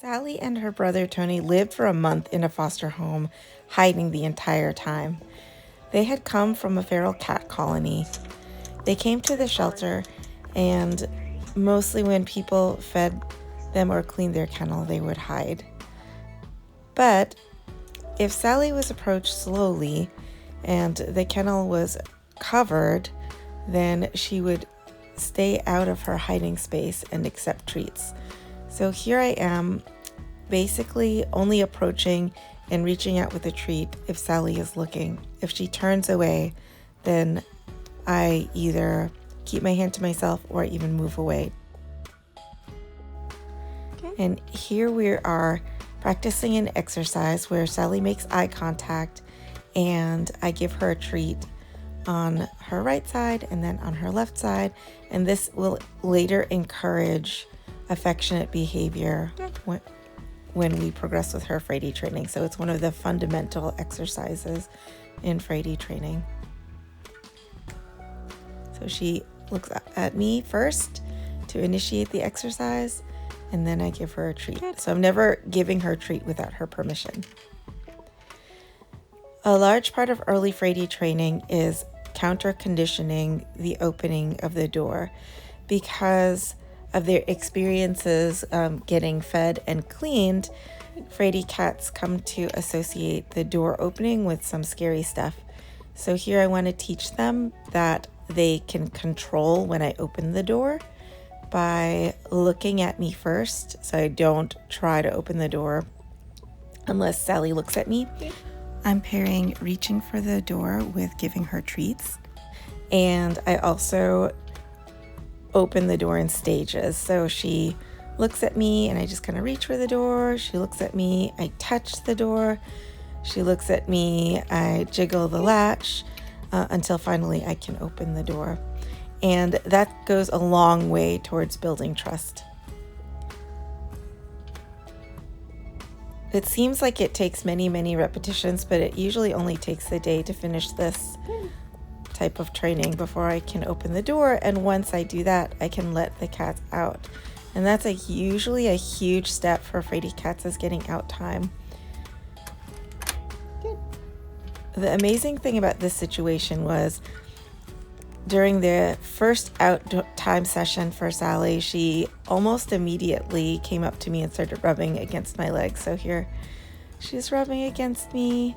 Sally and her brother Tony lived for a month in a foster home, hiding the entire time. They had come from a feral cat colony. They came to the shelter, and mostly when people fed them or cleaned their kennel, they would hide. But if Sally was approached slowly and the kennel was covered, then she would stay out of her hiding space and accept treats. So here I am, basically only approaching and reaching out with a treat if Sally is looking. If she turns away, then I either keep my hand to myself or even move away. Okay. And here we are practicing an exercise where Sally makes eye contact and I give her a treat on her right side and then on her left side. And this will later encourage affectionate behavior when we progress with her Fraidy training. So it's one of the fundamental exercises in Fraidy training. So she looks at me first to initiate the exercise, and then I give her a treat. So I'm never giving her a treat without her permission. A large part of early Fraidy training is counterconditioning the opening of the door because of their experiences getting fed and cleaned. Fraidy cats come to associate the door opening with some scary stuff. So here I want to teach them that they can control when I open the door by looking at me first. So I don't try to open the door unless Sally looks at me. I'm pairing reaching for the door with giving her treats. And I also open the door in stages. So she looks at me and I just kind of reach for the door. She looks at me, I touch the door. She looks at me, I jiggle the latch until finally I can open the door. And that goes a long way towards building trust. It seems like it takes many, many repetitions, but it usually only takes a day to finish this type of training before I can open the door. And once I do that, I can let the cats out. And that's usually a huge step for Fraidy cats, is getting out time. Good. The amazing thing about this situation was during the first out time session for Sally, she almost immediately came up to me and started rubbing against my legs. So here she's rubbing against me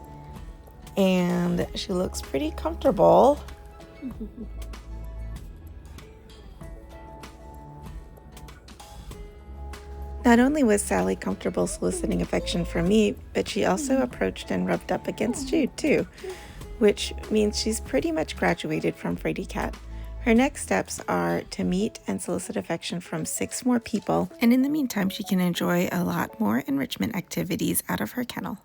and she looks pretty comfortable. Not only was Sally comfortable soliciting affection from me, but she also approached and rubbed up against Jude too, which means she's pretty much graduated from Fraidy Cat. Her next steps are to meet and solicit affection from 6 more people, and in the meantime, she can enjoy a lot more enrichment activities out of her kennel.